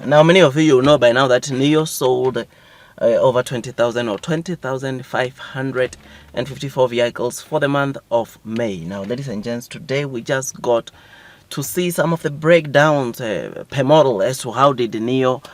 Now, many of you know by now that Nio sold over 20,000 or 20,554 vehicles for the month of May. Now, ladies and gents, today we just got to see some of the breakdowns per model as to how did Nio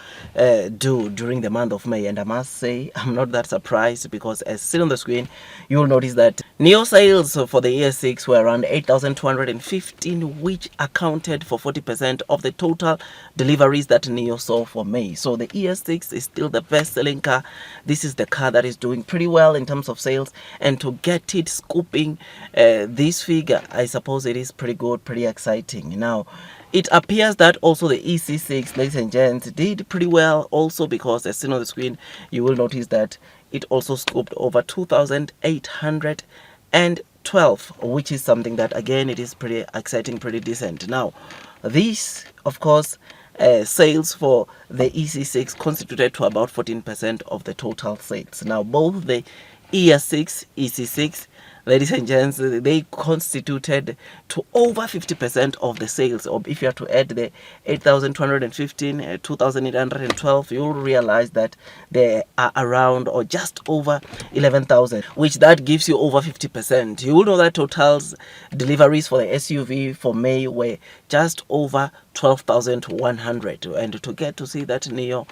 do during the month of May. And I must say, I'm not that surprised, because as seen on the screen, you will notice that Nio sales for the ES6 were around 8,215, which accounted for 40% of the total deliveries that Nio saw for May. So the ES6 is still the best-selling car. This is the car that is doing pretty well in terms of sales, and to get it scooping this figure, I suppose it is pretty good, pretty exciting. Now, it appears that also the EC6, ladies and gents, did pretty well also, because as seen on the screen, you will notice that it also scooped over 2,812, which is something that, again, it is pretty exciting, pretty decent. Now, this, of course, sales for the EC6 constituted to about 14% of the total sales. Now, both the ES6, EC6, ladies and gents, they constituted to over 50% of the sales. Or if you have to add the 8,215, 2,812, you'll realize that they are around or just over 11,000, which that gives you over 50%. You will know that totals deliveries for the SUV for May were just over 12,100. And to get to see that Nio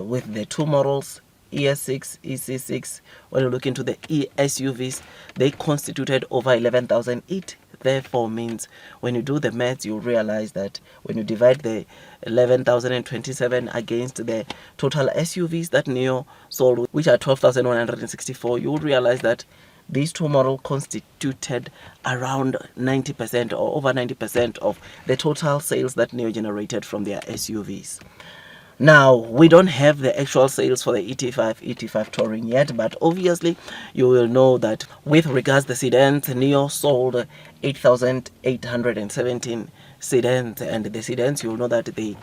with the two models, ES6, EC6, when you look into the SUVs, they constituted over 11,000. It therefore means when you do the maths, you realize that when you divide the 11,027 against the total SUVs that Nio sold, which are 12,164, you will realize that these two models constituted around 90% or over 90% of the total sales that Nio generated from their SUVs. Now, we don't have the actual sales for the ET5 Touring yet, but obviously you will know that with regards to the sedans, Nio sold 8,817 sedans, and the sedans, you will know that they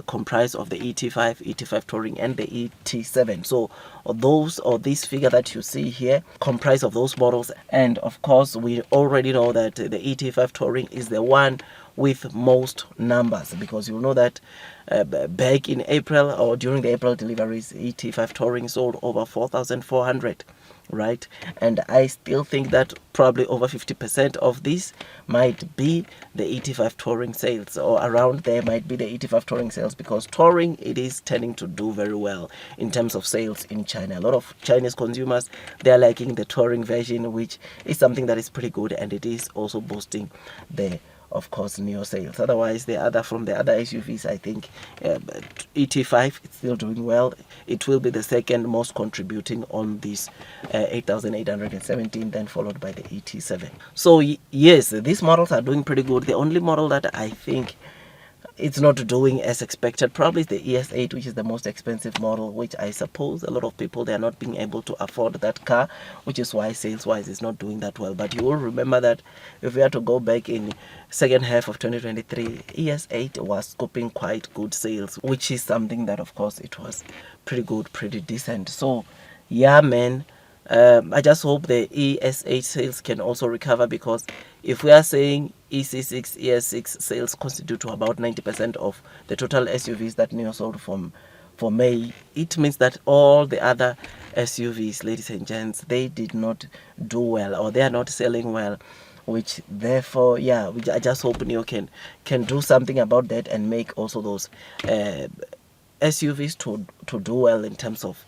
comprise of the ET5 Touring and the ET7. So those, or this figure that you see here, comprise of those models. And of course, we already know that the ET5 Touring is the one with most numbers, because you know that back in April, or during the April deliveries, ET5 Touring sold over 4,400, right? And I still think that probably over 50% of this might be the ET5 Touring sales, or around there might be the ET5 Touring sales, because Touring, it is tending to do very well in terms of sales in China. A lot of Chinese consumers, they are liking the Touring version, which is something that is pretty good, and it is also boosting the, of course, Nio sales. Otherwise, from the other SUVs, I think ET5 is still doing well. It will be the second most contributing on this 8,817, then followed by the ET7. So yes, these models are doing pretty good. The only model that I think it's not doing as expected probably is the ES8, which is the most expensive model, which I suppose a lot of people, they are not being able to afford that car, which is why sales wise it's not doing that well. But you will remember that if we had to go back in second half of 2023, ES8 was scooping quite good sales, which is something that, of course, it was pretty good, pretty decent. So yeah, man, I just hope the ES8 sales can also recover, because if we are saying EC6, ES6 sales constitute to about 90% of the total SUVs that Nio sold for May, it means that all the other SUVs, ladies and gents, they did not do well, or they are not selling well, which therefore, yeah, I just hope Nio can do something about that and make also those SUVs to do well in terms of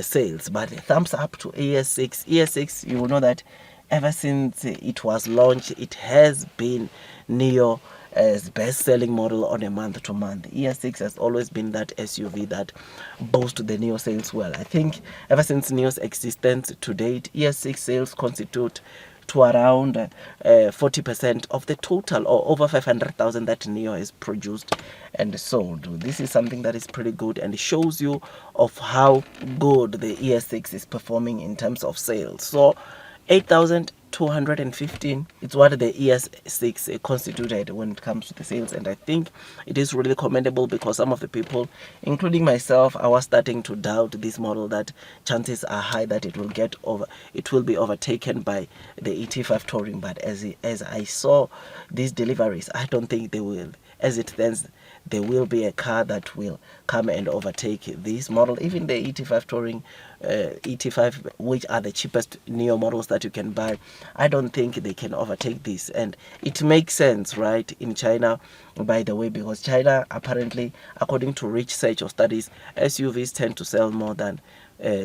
sales. But thumbs up to ES6. ES6, you will know that ever since it was launched, it has been Nio's best-selling model on a month-to-month. ES6 has always been that SUV that boasts the Nio sales well. I think ever since Nio's existence to date, ES6 sales constitute to around 40% of the total, or over 500,000 that Nio has produced and sold. This is something that is pretty good, and shows you of how good the ES6 is performing in terms of sales. So 8,215, it's what the ES6 constituted when it comes to the sales, and I think it is really commendable, because some of the people, including myself, I was starting to doubt this model, that chances are high that it will be overtaken by the ET5 Touring. But as I saw these deliveries, I don't think they will. As it stands, there will be a car that will come and overtake this model. Even the ET5 Touring, ET5, which are the cheapest Nio models that you can buy, I don't think they can overtake this. And it makes sense, right, in China, by the way, because China, apparently, according to research or studies, SUVs tend to sell more than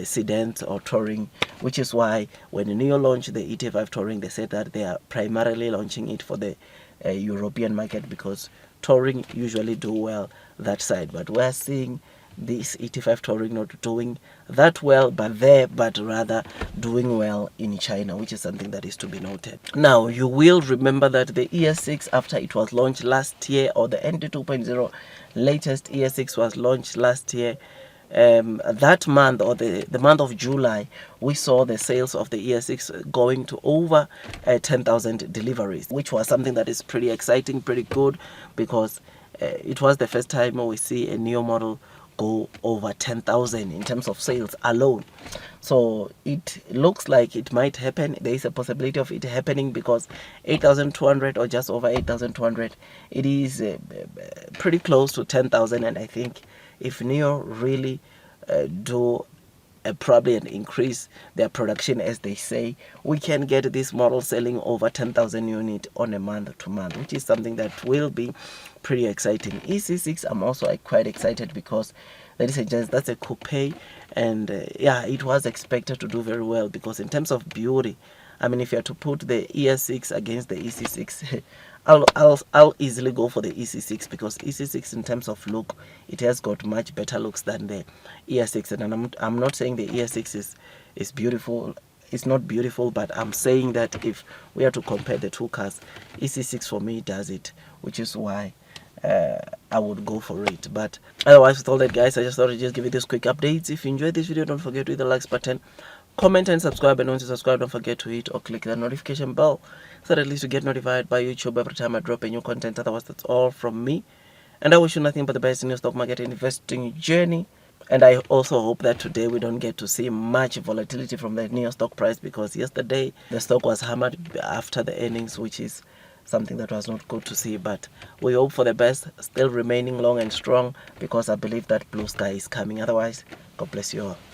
sedans or touring, which is why when Nio launched the ET5 Touring, they said that they are primarily launching it for the European market, because touring usually do well that side. But we're seeing this ET5 Touring not doing that well, but rather doing well in China, which is something that is to be noted. Now, you will remember that the ES6, after it was launched last year, or the ND 2.0 latest ES6 was launched last year, that month, or the month of July, we saw the sales of the ES6 going to over 10,000 deliveries, which was something that is pretty exciting, pretty good, because it was the first time we see a Nio model go over 10,000 in terms of sales alone. So it looks like it might happen. There is a possibility of it happening, because 8,200 or just over 8,200, it is pretty close to 10,000. And I think if Nio really do probably and increase their production, as they say, we can get this model selling over 10,000 units on a month to month, which is something that will be pretty exciting. EC6, I'm also quite excited, because, ladies and gents, that's a coupe, and yeah, it was expected to do very well, because in terms of beauty, I mean, if you are to put the ES6 against the EC6, I'll easily go for the EC6, because EC6, in terms of look, it has got much better looks than the ES6. And I'm not saying the ES6 is beautiful. It's not beautiful, but I'm saying that if we are to compare the two cars, EC6 for me does it, which is why I would go for it. But otherwise, with all that, guys, I just thought I'd just give you this quick updates. If you enjoyed this video, don't forget to hit the likes button, comment and subscribe, and once you subscribe, don't forget to hit or click the notification bell, so that at least you get notified by YouTube every time I drop a new content. Otherwise, that's all from me, and I wish you nothing but the best in your stock market investing journey. And I also hope that today we don't get to see much volatility from the Nio stock price, because yesterday the stock was hammered after the earnings, which is something that was not good to see. But we hope for the best, still remaining long and strong, because I believe that blue sky is coming. Otherwise, God bless you all.